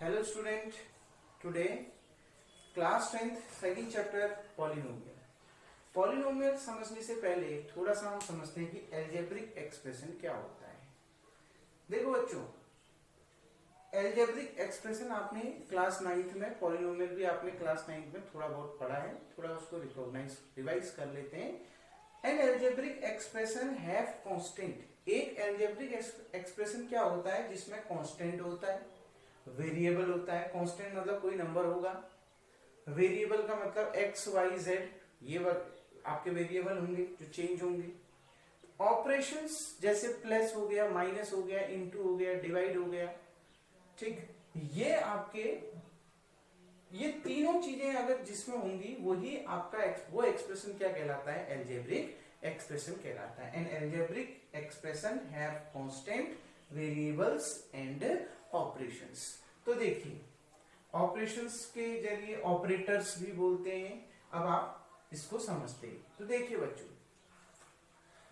Hello student, today class 10th second chapter polynomial. Polynomial समझने से पहले थोड़ा सा हम समझते हैं कि एल्जेब्रिक एक्सप्रेशन क्या होता है। देखो बच्चों, एल्जेब्रिक एक्सप्रेशन आपने क्लास 9th में, पॉलिनोमियल भी आपने क्लास 9th में थोड़ा बहुत पढ़ा है, थोड़ा उसको रिवाइज कर लेते हैं। N algebraic expression have constant. एक एल्जेब्रिक एक्सप्रेशन क्या होता है जिसमें कांस्टेंट होता है, वेरिएबल होता है। कांस्टेंट मतलब कोई नंबर होगा, वेरिएबल का मतलब एक्स वाई जेड, ये आपके वेरिएबल होंगे जो चेंज होंगे। ऑपरेशंस जैसे प्लस हो गया, माइनस हो गया, इनटू हो गया, डिवाइड हो गया, ठीक। ये आपके ये तीनों चीजें अगर जिसमें होंगी वही आपका वो एक्सप्रेशन क्या कहलाता है, एल्जेब्रिक एक्सप्रेशन कहलाता है। N algebraic expression have constant, variables and operations. तो देखिए, ऑपरेशंस के जरिए ऑपरेटर्स भी बोलते हैं। अब आप इसको समझते हैं तो देखिए बच्चों,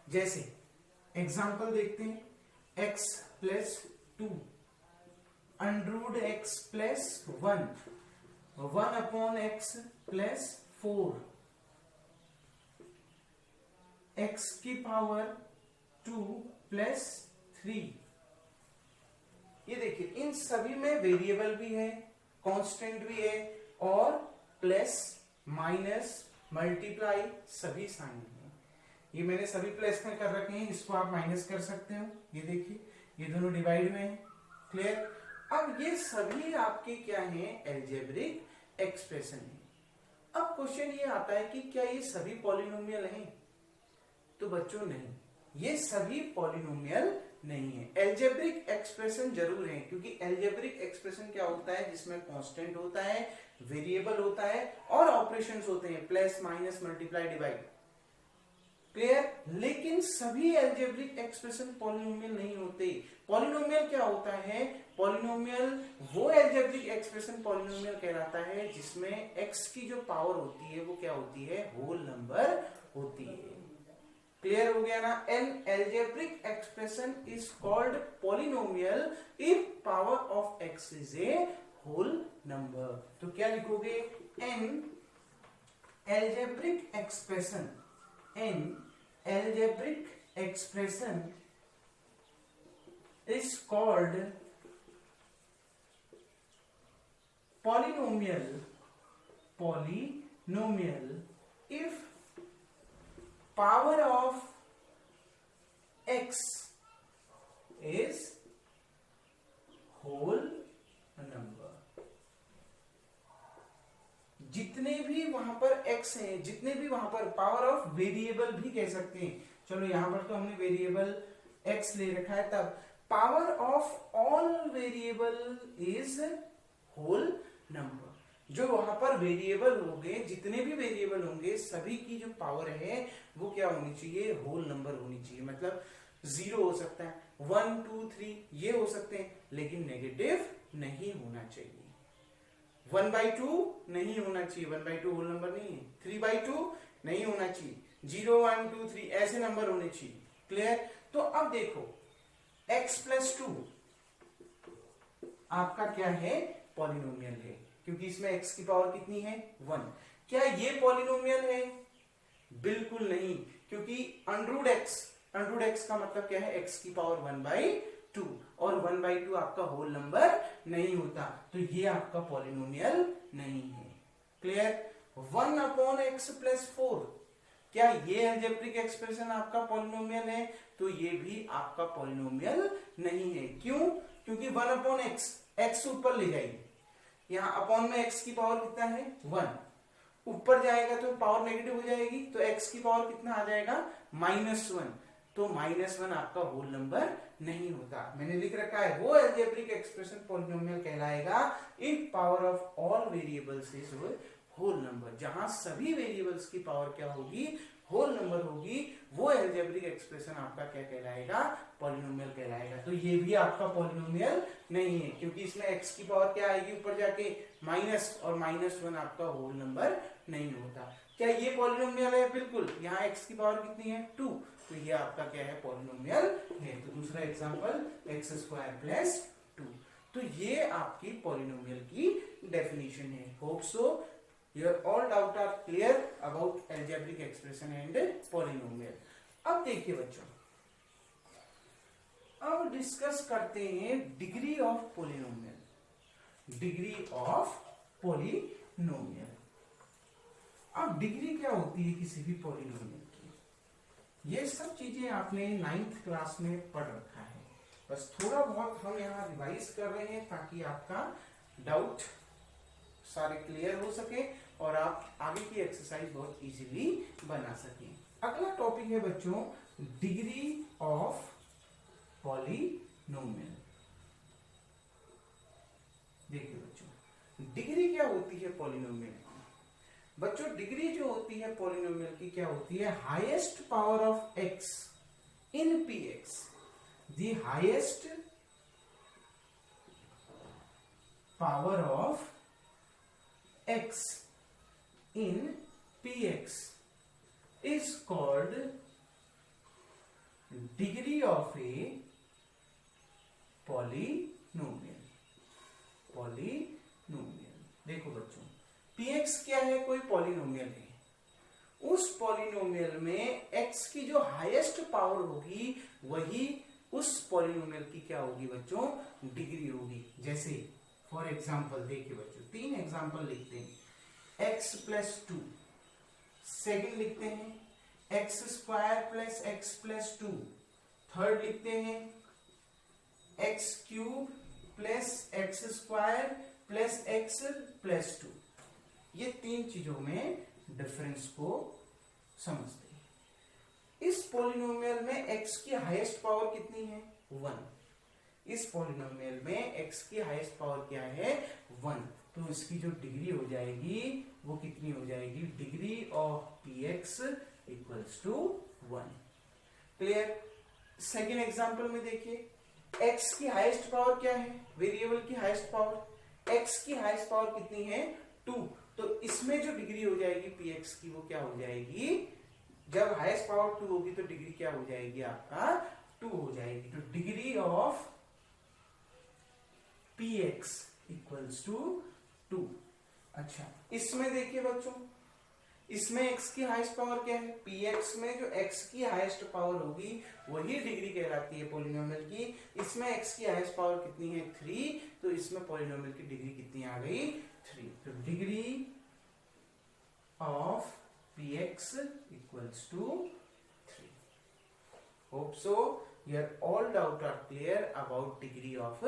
जैसे एग्जांपल देखते हैं, x plus 2 under root x plus 1, 1 upon x plus 4, x की पावर 2 प्लस 3। ये देखिए, इन सभी में वेरिएबल भी है, कांस्टेंट भी है और प्लस माइनस मल्टीप्लाई सभी शामिल है। ये मैंने सभी प्लस में कर रखे हैं, इसको आप माइनस कर सकते हो। ये देखिए, ये दोनों डिवाइड में है। क्लियर। अब ये सभी आपके क्या है, एल्जेब्रिक एक्सप्रेशन है। अब क्वेश्चन ये आता है कि क्या ये सभी पॉलिनोमियल हैं? तो बच्चों नहीं, ये सभी पॉलिनोमियल नहीं है। एल्जेब्रिक एक्सप्रेशन जरूर है, क्योंकि एल्जेब्रिक एक्सप्रेशन क्या होता है जिसमें कांस्टेंट होता है, वेरिएबल होता है और ऑपरेशंस होते हैं, plus minus multiply divide. Clear. लेकिन सभी एल्जेब्रिक एक्सप्रेशन पॉलिनोमियल नहीं होते। पॉलिनोमियल क्या होता है, पॉलिनोमियल वो एल्जेब्रिक एक्सप्रेशन पॉलिनोमियल कहलाता है जिसमें x की जो पावर होती है वो क्या होती है, होल नंबर होती है। क्लियर हो गया ना। An algebraic expression is called polynomial if power of x is a whole number. तो क्या लिखोगे, an algebraic expression, an algebraic expression is called polynomial, polynomial if power of x is whole number। जितने भी वहां पर x है, जितने भी वहां पर पावर ऑफ वेरिएबल भी कह सकते हैं। चलो यहां पर तो हमने वेरिएबल x ले रखा है, तब power of all variable is whole number. जो वहां पर वेरिएबल होंगे, जितने भी वेरिएबल होंगे, सभी की जो पावर है वो क्या होनी चाहिए, होल नंबर होनी चाहिए। मतलब 0 हो सकता है, 1 2 3 ये हो सकते हैं, लेकिन नेगेटिव नहीं होना चाहिए। 1/2 नहीं होना चाहिए, 1/2 होल नंबर नहीं है। 3/2 नहीं होना चाहिए, 0 1 2 3 ऐसे नंबर होने चाहिए। क्लियर। तो अब देखो, x प्लस 2 आपका क्या है, पॉलिनोमियल है, क्योंकि इसमें x की पावर कितनी है, 1। क्या ये पॉलिनोमियल है? बिल्कुल नहीं, क्योंकि अंडरूट x का मतलब क्या है, x की पावर 1/2 और 1/2 आपका होल नंबर नहीं होता, तो ये आपका पॉलिनोमियल नहीं है। क्लियर। 1 अपॉन x प्लस 4, क्या ये एल्जेब्रिक एक्सप्रेशन आपका पॉलिनोमियल है? तो ये भी आपका पॉलिनोमियल नहीं है। क्यों? क्योंकि 1 अपॉन x ऊपर ले जाएगी, यहाँ अपॉन में x की पावर कितना है, 1, ऊपर जाएगा तो पावर नेगेटिव हो जाएगी, तो x की पावर कितना आ जाएगा, -1। तो -1 आपका होल नंबर नहीं होता। मैंने लिख रखा है, वो एल्जेब्रिक एक्सप्रेशन पॉलिनोमियल कहलाएगा if power of all variables is whole number. जहां सभी वेरिएबल्स की पावर क्या होगी, होल नंबर होगी, वो एल्जेब्रिक एक्सप्रेशन आपका क्या कहलाएगा, पॉलिनोमियल कहलाएगा। तो ये भी आपका पॉलिनोमियल नहीं है, क्योंकि इसमें x की पावर क्या आएगी ऊपर जाके, माइनस, और -1 आपका होल नंबर नहीं होता। क्या ये पॉलिनोमियल है? बिल्कुल। यहाँ x की पावर कितनी है, 2, तो ये आपका क्या है, पॉलिनोमियल है। तो दूसरा एग्जांपल x² + 2। तो ये आपकी पॉलिनोमियल की डेफिनेशन है। Hope so your all doubt are clear about algebraic expression and polynomial. अब देखिए बच्चों, अब डिस्कस करते हैं degree of polynomial. Degree of polynomial, अब डिग्री क्या होती है किसी भी पॉलिनोमियल की, ये सब चीजें आपने 9th क्लास में पढ़ रखा है। बस थोड़ा बहुत हम यहाँ रिवाइज कर रहे हैं ताकि आपका डाउट सारे क्लियर हो सके और आप आगे की एक्सरसाइज बहुत इजीली बना सकें। अगला टॉपिक है बच्चों डिग्री ऑफ पॉलिनोमियल। देखिए बच्चों, डिग्री क्या होती है पॉलिनोमियल की? बच्चों डिग्री जो होती है पॉलिनोमियल की क्या होती है? Highest power of x in P x, the highest power of x in px is called degree of a polynomial। Polynomial देखो बच्चों, px क्या है? कोई पॉलिनोमियल है। उस पॉलिनोमियल में x की जो हाईएस्ट पावर होगी वही उस पॉलिनोमियल की क्या होगी बच्चों? डिग्री होगी। जैसे फॉर एग्जाम्पल देखिए बच्चों, 3 एग्जाम्पल लिखते हैं। x प्लस 2, सेकेंड लिखते हैं x square plus x plus 2, third लिखते हैं x cube plus x square plus x plus 2। ये 3 चीजों में डिफरेंस को समझते हैं। इस पॉलिनोमियल में x की हाईएस्ट पावर कितनी है? 1। इस पॉलिनोमियल में x की हाईएस्ट पावर क्या है? 1। तो इसकी जो डिग्री हो जाएगी वो कितनी हो जाएगी? Degree of px equals to 1। Clear? Second example में देखिए, x की हाईएस्ट पावर क्या है? वेरिएबल की हाईएस्ट पावर, x की हाईएस्ट पावर कितनी है? 2। तो इसमें जो डिग्री हो जाएगी px की वो क्या हो जाएगी? जब हाईएस्ट पावर 2 होगी तो डिग्री क्या हो जाएगी? आपका 2 हो जाएगी। तो degree of px equals to 2। अच्छा, इसमें देखिए बच्चों, इसमें x की हाईएस्ट पावर क्या है? px में जो x की हाईएस्ट पावर होगी वही डिग्री कहलाती है पॉलिनोमियल की। इसमें x की हाईएस्ट पावर कितनी है? 3। तो इसमें पॉलिनोमियल की डिग्री कितनी आ गई? 3। तो degree of px equals to 3। Hope so your all doubt are clear about degree of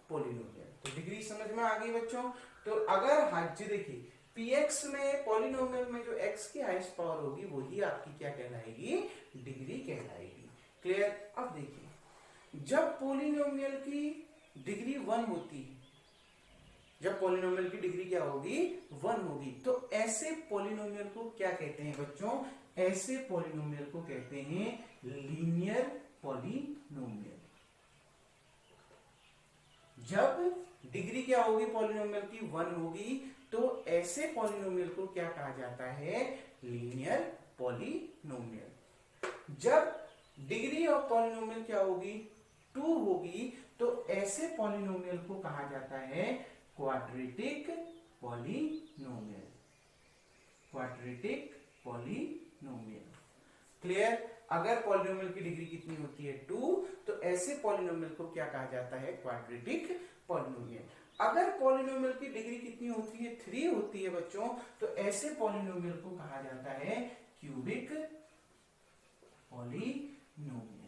polynomial. तो डिग्री समझ में आ गई बच्चों। तो अगर जी देखिए, px में पॉलिनोमियल में जो x की हाईएस्ट पावर होगी वही आपकी क्या कहलाएगी? डिग्री कहलाएगी। क्लियर? अब देखिए, जब पॉलिनोमियल की डिग्री 1 होती है, जब पॉलिनोमियल की डिग्री क्या होगी? 1 होगी, तो ऐसे पॉलिनोमियल को क्या कहते हैं बच्चों? ऐसे पॉलिनोमियल को कहते हैं लीनियर पॉलिनोमियल। जब डिग्री क्या होगी पॉलिनोमियल की? 1 होगी, तो ऐसे पॉलिनोमियल को क्या कहा जाता है? Linear polynomial. जब डिग्री ऑफ पॉलिनोमियल क्या होगी? 2 होगी, तो ऐसे पॉलिनोमियल को कहा जाता है quadratic polynomial. Quadratic polynomial. Clear? अगर पॉलिनोमियल की डिग्री कितनी होती है? 2, तो ऐसे पॉलिनोमियल को क्या कहा जाता है? Quadratic polynomial. अगर पॉलिनोमियल की डिग्री कितनी होती है? 3 होती है बच्चों, तो ऐसे पॉलिनोमियल को कहा जाता है क्यूबिक पॉलिनोमियल।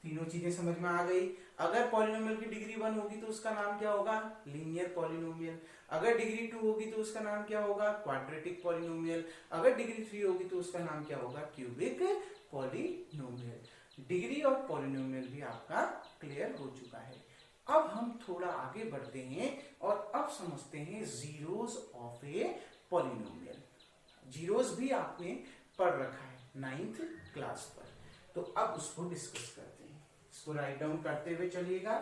तीनों चीजें समझ में आ गई। अगर पॉलिनोमियल की डिग्री 1 होगी तो उसका नाम क्या होगा? Linear polynomial. अगर डिग्री 2 होगी तो उसका नाम क्या होगा? Quadratic polynomial. अगर डिग्री 3 होगी तो उसका नाम क्या होगा? Cubic polynomial. Degree of polynomial भी आपका क्लियर हो चुका है। अब हम थोड़ा आगे बढ़ते हैं और अब समझते हैं zeros of a polynomial. Zeros भी आपने पढ़ रखा है 9th क्लास पर, तो अब उसको डिस्कस करते हैं। इसको राइट डाउन करते हुए चलिएगा।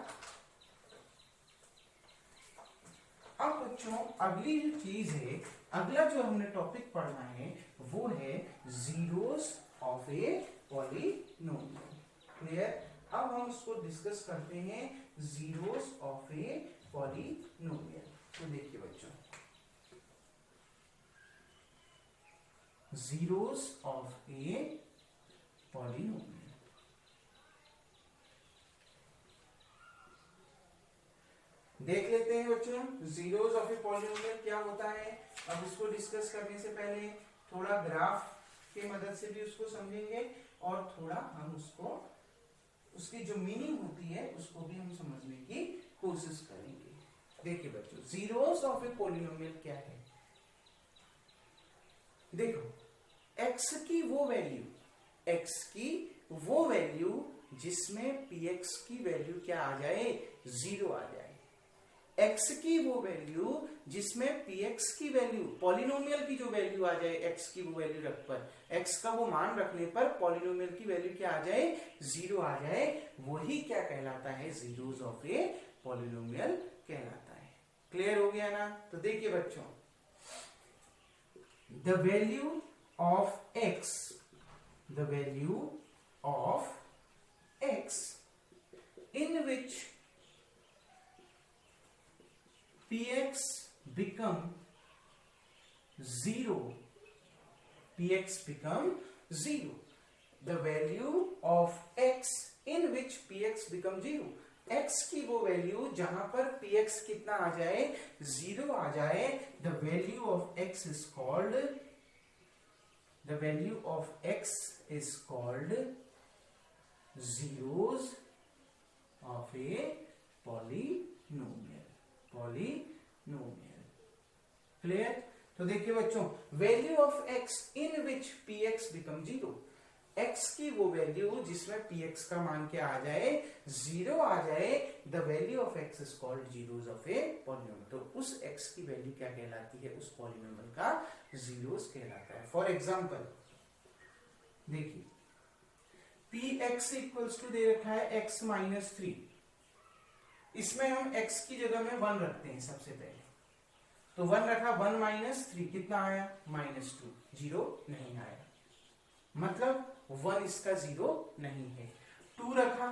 अब बच्चों अगली जो चीज है, अगला जो हमने टॉपिक पढ़ना है वो है zeros of a polynomial. Clear? अब हम उसको डिस्कस करते हैं जीरोस ऑफ ए पॉलिनोमियल। तो देखिए बच्चों, जीरोस ऑफ ए पॉलिनोमियल, देख लेते हैं बच्चों जीरोस ऑफ ए पॉलिनोमियल क्या होता है। अब इसको डिस्कस करने से पहले थोड़ा ग्राफ की मदद से भी उसको समझेंगे और थोड़ा हम उसको उसकी जो मीनिंग होती है उसको भी हम समझने की कोशिश करेंगे। देखिए बच्चों, जीरोस ऑफ ए पॉलिनोमियल क्या है। देखो, x की वो वैल्यू जिसमें px की वैल्यू क्या आ जाए, जीरो आ जाए। x की वो वैल्यू जिसमें px की वैल्यू, पॉलिनोमियल की जो वैल्यू आ जाए, x की वो वैल्यू रख पर, x का वो मान रखने पर पॉलिनोमियल की वैल्यू क्या आ जाए, जीरो आ जाए, वही क्या कहलाता है, जीरोस ऑफ ए पॉलिनोमियल कहलाता है। क्लियर हो गया ना। तो देखिए बच्चों, the value of x in which px become zero, the value of x in which px become zero, x की वो वैल्यू जहां पर px कितना आ जाए, जीरो आ जाए, the value of x is called zeros of a polynomial। Clear. तो देखिए बच्चों, value of x in which px become zero, x की वो वैल्यू जिसमें px का मान क्या आ जाए, जीरो आ जाए, the value of x is called zeros of a polynomial. तो उस x की वैल्यू क्या कहलाती है, उस पॉलिनोमियल का जीरोस कहलाता है। फॉर एग्जांपल देखिए, px इक्वल्स टू दे रखा है x माइनस 3, इसमें हम x की जगह में 1 रखते हैं सबसे पहले। तो 1 रखा, 1 माइनस 3 कितना आया, -2, जीरो नहीं आया, मतलब 1 इसका जीरो नहीं है। 2 रखा,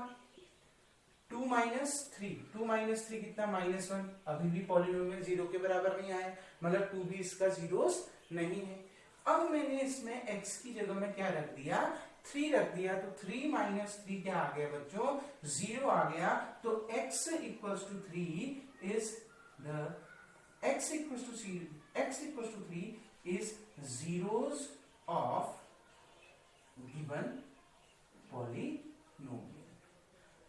2 माइनस 3 कितना, -1, अभी भी पॉलिनोमियल जीरो के बराबर नहीं आया, मतलब 2 भी इसका जीरोस नहीं है। अब मैंने इसमें x की जगह में क्या रख दिया, 3 रख दिया, तो 3 माइनस 3 क्या आ गया बच्चों, जीरो आ गया। तो x equals to 3 is the x equals to 3 is zeros of given polynomial।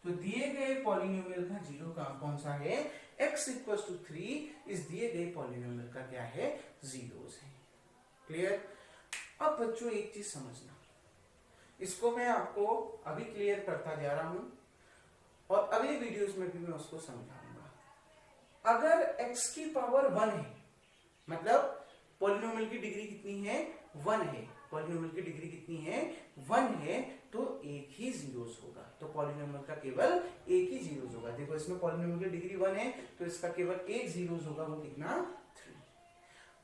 तो दिए गए पॉलिनोमियल का जीरो का कौन सा है, x equals to 3 इस दिए गए पॉलिनोमियल का क्या है, जीरोस है। क्लियर। अब बच्चों एक चीज समझना, इसको मैं आपको अभी क्लियर करता जा रहा हूं और अगली वीडियोस में भी मैं उसको समझाऊंगा। अगर x की पावर 1 है, मतलब पॉलिनोमियल की डिग्री कितनी है, 1 है, पॉलिनोमियल की डिग्री कितनी है, 1 है, तो एक ही जीरोस होगा। तो पॉलिनोमियल का केवल एक ही जीरोस होगा। देखो इसमें पॉलिनोमियल की डिग्री 1 है, तो इसका केवल एक जीरोस होगा, वो कितना, 3।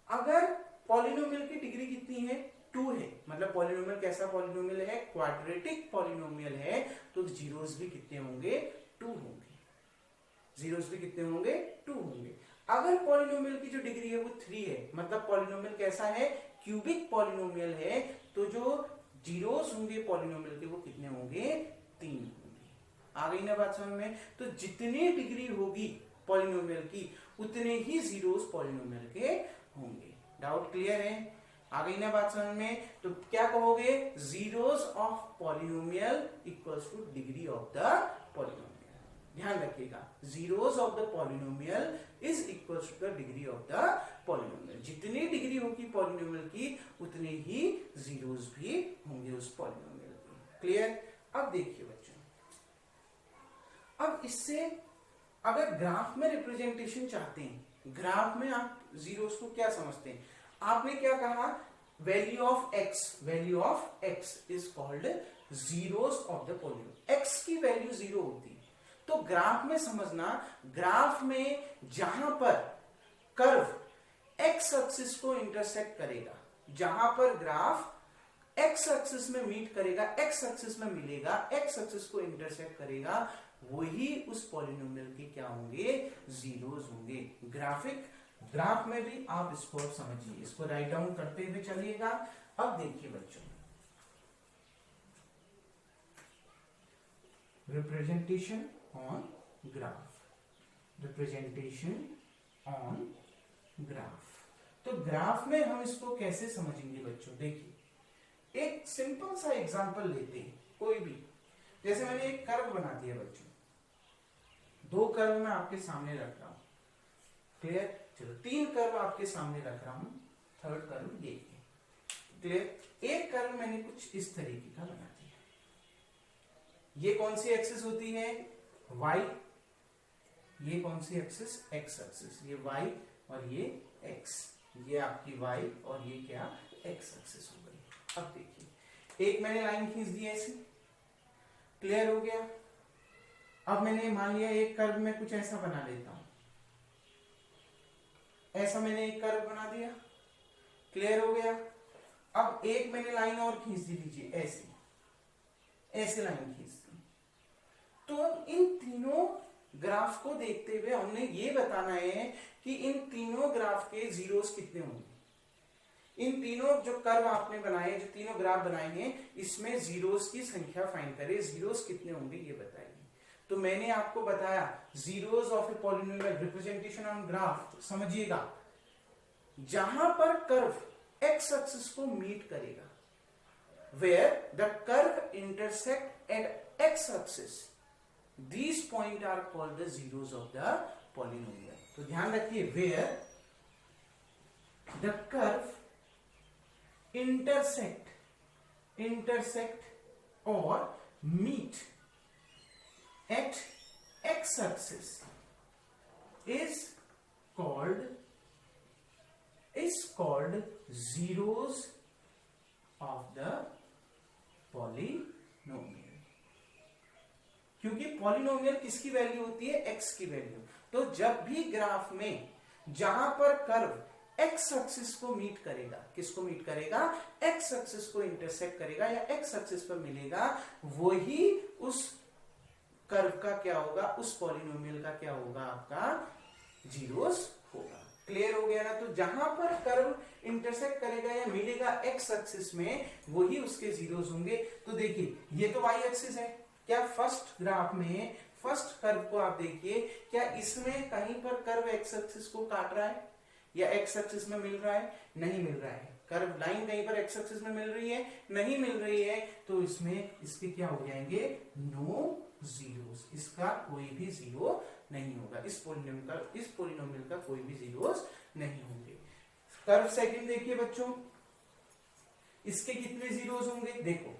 अगर पॉलिनोमियल की डिग्री कितनी है, 2 है, मतलब पॉलिनोमियल कैसा पॉलिनोमियल है, क्वाड्रेटिक पॉलिनोमियल है, तो जीरोस भी कितने होंगे, 2 होंगे, जीरोस भी कितने होंगे, 2 होंगे। अगर पॉलिनोमियल की जो डिग्री है वो 3 है, मतलब पॉलिनोमियल कैसा है, क्यूबिक पॉलिनोमियल है, तो जो जीरोस होंगे पॉलिनोमियल के वो कितने होंगे, 3 होंगे। आ गई ना बात समझ में। तो जितनी डिग्री होगी पॉलिनोमियल की उतने ही जीरोस पॉलिनोमियल के होंगे। डाउट क्लियर है, आ गई ना बात समझ में। तो क्या कहोगे, zeros of polynomial equals to degree of the polynomial. ध्यान रखिएगा, zeros of the polynomial is equals to the degree of the polynomial. जितनी डिग्री होगी पॉलिनोमियल की उतने ही जीरोस भी होंगे उस पॉलिनोमियल की। क्लियर। अब देखिए बच्चों, अब इससे अगर ग्राफ में रिप्रेजेंटेशन चाहते हैं, ग्राफ में आप जीरोस को क्या समझते हैं, आपने क्या कहा, value of x is called zeros of the polynomial. x की वैल्यू जीरो होती है, तो ग्राफ में समझना, ग्राफ में जहां पर कर्व x एक्सिस को इंटरसेक्ट करेगा, जहां पर ग्राफ एक्स एक्सिस में मीट करेगा, एक्स एक्सिस में मिलेगा, एक्स एक्सिस को इंटरसेक्ट करेगा, वही उस पॉलिनोमियल के क्या होंगे, जीरोस होंगे। ग्राफ में भी आप इसको समझिए, इसको राइट डाउन करते हुए चलिएगा। अब देखिए बच्चों, representation on graph, representation on graph. तो ग्राफ में हम इसको कैसे समझेंगे बच्चों, देखिए एक सिंपल सा एग्जांपल लेते हैं कोई भी। जैसे मैंने एक कर्व बना दिया बच्चों, दो कर्व मैं आपके सामने रख रहा हूं, क्लियर। चलो 3 कर्व आपके सामने रख रहा हूं, थर्ड कर्व ये है, क्लियर। एक कर्व मैंने कुछ इस तरीके का बना दिया, ये कौन सी एक्सिस होती है, y, ये कौन सी एक्सिस, x एक्सिस, ये y और ये x, ये आपकी y और ये क्या, x एक्सिस हो गई। अब देखिए एक मैंने लाइन खींच दी ऐसी, क्लियर हो गया। अब मैंने मान लिया एक कर्व में कुछ ऐसा बना लेता हूं, ऐसा मैंने एक कर्व बना दिया, क्लियर हो गया। अब एक मैंने लाइन और खींच दी, लीजिए ऐसी, ऐसे लाइन खींच दी। तो इन तीनों ग्राफ को देखते हुए हमने ये बताना है कि इन तीनों ग्राफ के जीरोस कितने होंगे। इन तीनों जो कर्व आपने बनाए, जो तीनों ग्राफ बनाए हैं, इसमें जीरोस की संख्या फाइंड करें, जीरोस कितने होंगे ये बताइए। तो मैंने आपको बताया zeros of a polynomial, representation on graph, समझिएगा जहां पर कर्व एक्स एक्सिस को मीट करेगा, where the curve intersect at x axis, these points are called the zeros of the polynomial। तो ध्यान रखिए, where the curve intersect or meet at x axis is called zeros of the polynomial. क्योंकि polynomial किसकी value होती है, x की value. तो जब भी ग्राफ में जहां पर कर्व एक्स एक्सिस को मीट करेगा, किसको मीट करेगा, एक्स एक्सिस को इंटरसेक्ट करेगा या एक्स एक्सिस पर मिलेगा, वही उस कर्व का क्या होगा, उस पॉलिनोमियल का क्या होगा, आपका जीरोस होगा। क्लियर हो गया ना। तो जहां पर कर्व इंटरसेक्ट करेगा या मिलेगा एक्स एक्सिस में, वही उसके जीरोस होंगे। तो देखिए ये तो वाई एक्सिस है, क्या फर्स्ट ग्राफ में फर्स्ट कर्व को आप देखिए, क्या इसमें कहीं पर कर्व एक्स एक्सिस को काट रहा है या एक्स एक्सिस में मिल रहा है, नहीं मिल रहा है। कर्व लाइन कहीं पर एक्स एक्सिस में मिल रही है, नहीं मिल रही है, तो इसमें इसके क्या हो जाएंगे, नो जीरोस, इसका कोई भी जीरो नहीं होगा, इस पोलिनोमियल का कोई भी जीरोस नहीं होंगे। कर्व सेकंड देखिए बच्चों, इसके कितने जीरोस होंगे, देखो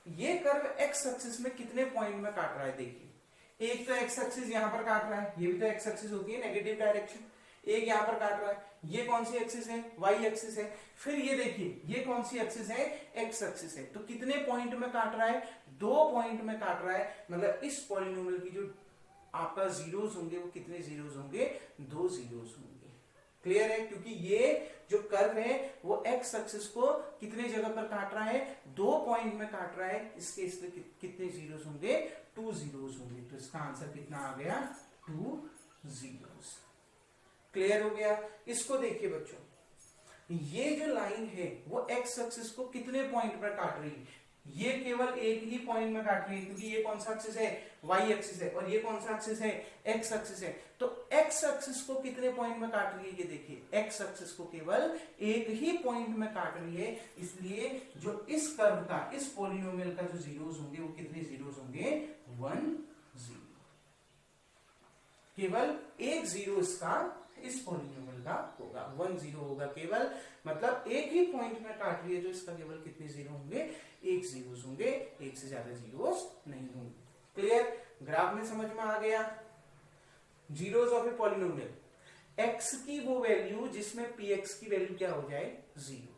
ये कर्व एक्स एक्सिस में कितने पॉइंट में काट रहा है, देखिए एक तो एक्स एक्सिस यहां पर काट रहा है, ये भी तो एक्स एक्सिस होती है नेगेटिव डायरेक्शन, एक यहां पर काट रहा है, ये कौन सी एक्सिस है, वाई एक्सिस है। फिर ये देखिए ये कौन सी एक्सिस है, एक्स एक्सिस है। तो कितने पॉइंट में काट रहा है, 2 पॉइंट में काट रहा है। मतलब इस पॉलिनोमियल की जो आपका जीरोस होंगे, वो कितने जीरोस होंगे, 2 जीरोस होंगे। क्लियर है, क्योंकि ये जो कर्व है वो एक्स एक्सिस को कितने जगह पर काट रहा है, 2 पॉइंट में काट रहा है, इसलिए कितने जीरोस होंगे, 2 जीरोस होंगे। तो इसका आंसर कितना आ गया, 2 जीरोस। क्लियर हो गया। इसको देखिए बच्चों, ये जो लाइन है वो एक्स एक्सिस को कितने पॉइंट पर काट रही है, ये केवल एक ही पॉइंट में काट रही है, क्योंकि ये कौन सा एक्सिस है, वाई एक्सिस है, और ये कौन सा एक्सिस है, एक्स एक्सिस है। तो एक्स एक्सिस को कितने पॉइंट में काट रही है, ये देखिए एक्स एक्सिस को केवल एक ही पॉइंट में काट रही है। इसलिए जो इस कर्व का, इस पॉलिनोमियल का जो जीरोस होंगे, वो कितने जीरोस होंगे, 1 0। केवल एक जीरो इसका, इस पॉलिनोमियल का होगा, 1 0 होगा केवल। मतलब एक ही पॉइंट में काट रही है, तो इसका केवल कितने जीरो होंगे, 1 जीरोस होंगे, एक से ज्यादा जीरोस नहीं होंगे। क्लियर, ग्राफ में समझ में आ गया। Zeros of a polynomial, x की वो वैल्यू जिसमें पी एक्स की वैल्यू क्या हो जाए, 0।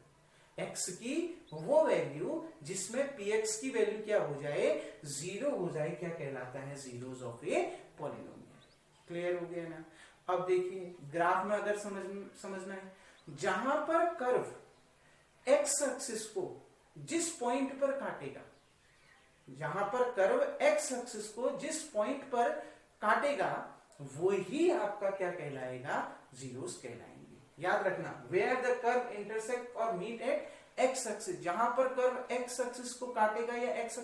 एक्स की वो वैल्यू जिसमें पी एक्स की वैल्यू क्या हो जाए, 0 हो जाए, क्या कहलाता है, zeros of a polynomial. Clear हो गया ना। अब देखिए ग्राफ में अगर समझना है, जहां पर कर्व एक्स एक्सिस को जिस पॉइंट पर काटेगा, जहां पर कर्व एक्स एक्सिस को जिस पॉइंट पर काटेगा वो ही आपका क्या कहलाएगा, जीरोस कहलाएंगे। याद रखना, वेयर द कर्व इंटरसेक्ट और मीट एट एक्स एक्सिस, जहां पर कर्व एक्स एक्सिस को काटेगा या एक्स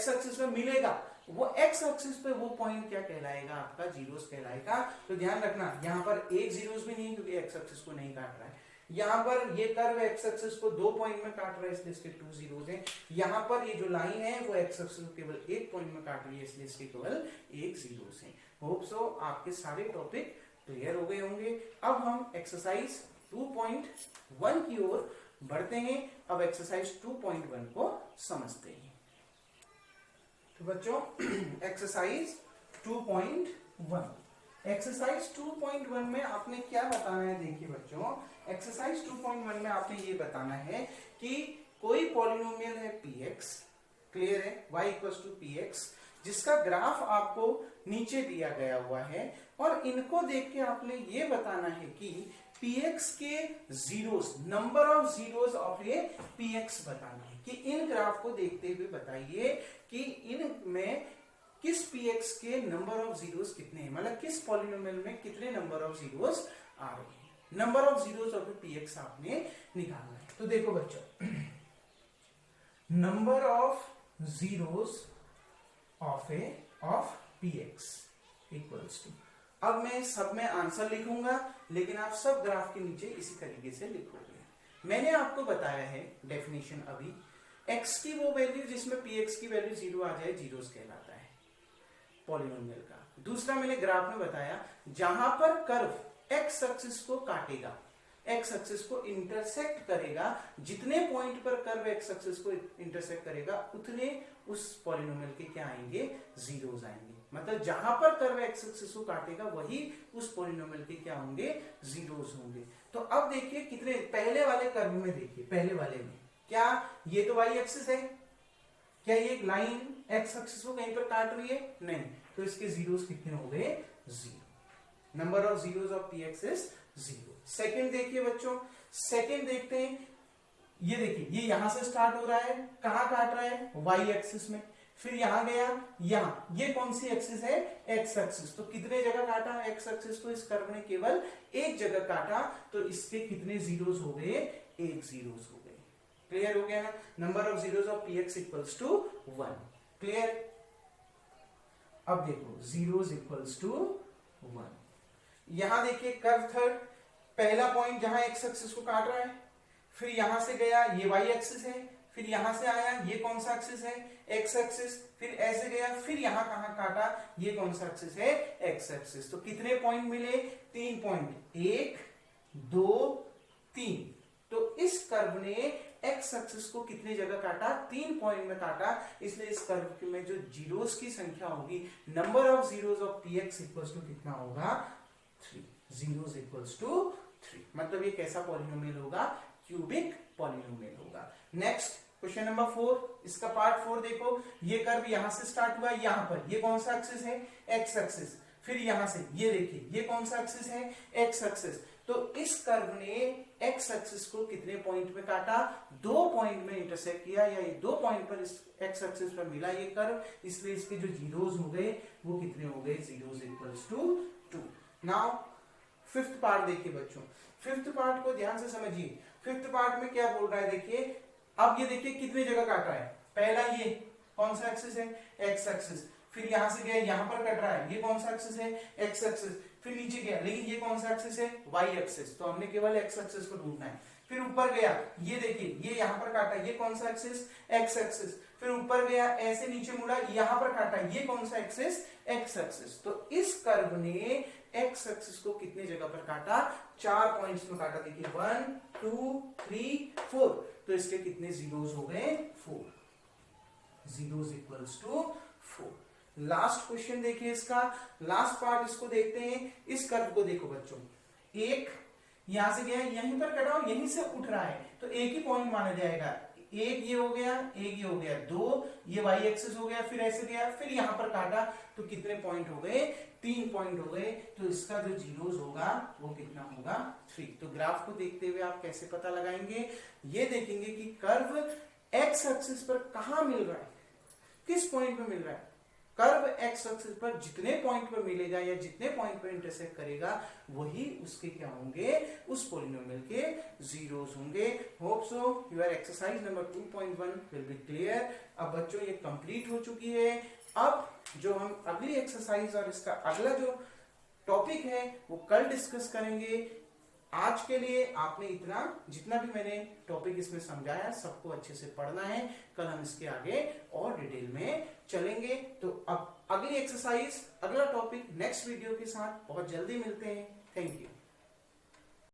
एक्सिस में मिलेगा, वो एक्स एक्सिस पे वो पॉइंट क्या कहलाएगा, आपका जीरोस कहलाएगा। तो ध्यान रखना, यहां पर एक जीरोस भी नहीं क्योंकि एक्स एक्सिस को नहीं काट रहा है। यहां पर ये कर्व एक्स एक्सिस को 2 पॉइंट में काट रहा है इसलिए इसके 2 जीरोस हैं। यहां पर ये जो लाइन है वो एक्स एक्सिस को केवल 1 पॉइंट में काट रही है इसलिए इसके केवल 1 जीरोस हैं। होप सो आपके सारे टॉपिक क्लियर हो गए होंगे। अब हम एक्सरसाइज 2.1 की ओर बढ़ते हैं। अब एक्सरसाइज 2.1 को समझते हैं। तो बच्चों एक्सरसाइज 2.1, एक्सरसाइज 2.1 में आपने क्या बताना है, देखिए बच्चों एक्सरसाइज 2.1 में आपने ये बताना है कि कोई पॉलिनोमियल है px, क्लियर है, y इक्वल्स टू px, जिसका ग्राफ आपको नीचे दिया गया हुआ है और इनको देख के आपने ये बताना है कि px के zeros, number of zeros of A px बताना है कि इन ग्राफ को देखते हुए बताइए कि इनमें किस px के नंबर ऑफ जीरोस कितने हैं, मतलब किस पॉलिनोमियल में कितने नंबर ऑफ जीरोस आ रहे हैं। Number of zeros of px आपने निकालना है। तो देखो बच्चों, number of zeros of px equals to, अब मैं सब में आंसर लिखूंगा लेकिन आप सब ग्राफ के नीचे इसी तरीके से लिखोगे। मैंने आपको बताया है डेफिनेशन अभी, x की वो वैल्यू जिसमें px की वैल्यू 0 आ जाए जीरोस कहलाता है पॉलिनोमियल का। दूसरा मैंने ग्राफ में बताया जहां पर कर्व x एक्सिस को काटेगा, x एक्सिस को इंटरसेक्ट करेगा, जितने पॉइंट पर कर्व x एक्सिस को इंटरसेक्ट करेगा उतने उस पॉलिनोमियल के क्या आएंगे, जीरोस आएंगे। मतलब जहां पर कर्व x एक्सिस को काटेगा वही उस पॉलिनोमियल के क्या होंगे, जीरोस होंगे। तो अब देखिए कितने, पहले वाले कर्व में देखिए, पहले वाले में क्या ये तो y एक्सिस है, क्या ये एक लाइन x एक्सिस को कहीं पर काट रही है, नहीं, तो इसके जीरोस कितने हो गए, 0। Number of zeros of px is 0। Second देखिए बच्चों, सेकंड देखते हैं, ये देखिए ये यहां से स्टार्ट हो रहा है, कहां काट रहा है, y एक्सिस में, फिर यहां गया, यहां, ये कौन सी एक्सिस है, x एक्सिस, तो कितने जगह काटा x एक्सिस को, इस कर्व ने केवल एक जगह काटा, तो इसके कितने जीरोस हो गए, 1 जीरोस हो गए। क्लियर हो गया ना, number of zeros of px equals to 1, clear. अब देखो जीरोस इक्वल्स टू 1, यहां देखिए कर्व थर्ड, पहला पॉइंट जहां x एक्सिस को काट रहा है, फिर यहां से गया, ये y एक्सिस है, फिर यहां से आया, ये कौन सा एक्सिस है, x एक्सिस, फिर ऐसे गया, फिर यहां कहां काटा, ये कौन सा एक्सिस है, x एक्सिस। तो कितने पॉइंट मिले, 3 पॉइंट, 1 2 3। तो इस कर्व ने x एक्सिस को कितने जगह काटा, 3 पॉइंट में काटा, इसलिए इस कर्व में जो जीरोस की संख्या होगी, number of zeros of px equals to कितना होगा, 3, जीरोस इक्वल्स टू 3। मतलब ये कैसा पॉलिनोमियल होगा, क्यूबिक पॉलिनोमियल होगा। नेक्स्ट क्वेश्चन नंबर 4, इसका पार्ट 4 देखो, ये कर्व यहां से स्टार्ट हुआ, यहां पर ये कौन सा एक्सिस है, x एक्सिस, फिर यहां से ये देखिए ये कौन सा एक्सिस है, x एक्सिस। तो इस कर्व ने x एक्सिस को कितने पॉइंट में काटा, 2 पॉइंट में इंटरसेक्ट किया, या ये 2 पॉइंट पर इस x एक्सिस पर मिला ये कर्व, इसलिए इसके जो जीरोस हो गए वो कितने हो गए, zeros equals to 2। Now fifth part देखिए बच्चों, फिफ्थ पार्ट को ध्यान से समझिए। फिफ्थ पार्ट में क्या बोल रहा है, देखिए अब ये देखिए कितने जगह काटा है, पहला ये कौन सा एक्सिस है, x एक्सिस, फिर यहां से गया यहां पर कट रहा है, ये कौन सा एक्सिस है, x एक्सिस, फिर नीचे गया, लेकिन ये कौन सा एक्सिस है, y एक्सिस, तो हमने केवल x एक्सिस को ढूंढना है। फिर ऊपर गया, ये देखिए ये यहां पर काटा, ये कौन सा एक्सिस, x एक्सिस, फिर ऊपर गया ऐसे नीचे मुड़ा, यहां पर काटा, ये कौन सा एक्सिस, x एक्सिस। तो इस कर्व ने x एक्सिस को कितने जगह पर काटा, 4 पॉइंट्स में काटा। देखिए 1 2 3 4, तो इसके कितने जीरोस हो गए, 4, zeros equals to 4। Last question देखिए, इसका लास्ट पार्ट इसको देखते हैं। इस कर्व को देखो बच्चों, एक यहां से गया, यहीं पर कटा, यहीं से उठ रहा है, तो एक ही पॉइंट माना जाएगा, एक ये हो गया, एक ये हो गया, दो, ये वाई एक्सिस हो गया, फिर ऐसे गया, फिर यहां पर काटा तो कितने पॉइंट हो गए, 3 पॉइंट हो गए। तो इसका जो जीरोस होगा वो कितना होगा, 3। तो ग्राफ को देखते हुए आप कैसे पता लगाएंगे, ये देखेंगे कि कर्व एक्स एक्सिस पर कहां मिल रहा है, किस पॉइंट पे मिल रहा है। कर्व एक्स एक्सिस पर जितने पॉइंट पर मिलेगा या जितने पॉइंट पर इंटरसेक्ट करेगा वही उसके क्या होंगे, उस पॉलिनोमियल के जीरोस होंगे। Hope so your exercise number 2.1 will be clear. अब बच्चों ये कंप्लीट हो चुकी है। अब जो हम अगली एक्सरसाइज और इसका अगला जो टॉपिक है वो कल डिस्कस करेंगे। आज के लिए आपने इतना, जितना भी मैंने टॉपिक इसमें समझाया सबको अच्छे से पढ़ना है। कल हम इसके आगे और डिटेल में चलेंगे। तो अब अगली एक्सरसाइज, अगला टॉपिक नेक्स्ट वीडियो के साथ बहुत जल्दी मिलते हैं। Thank you.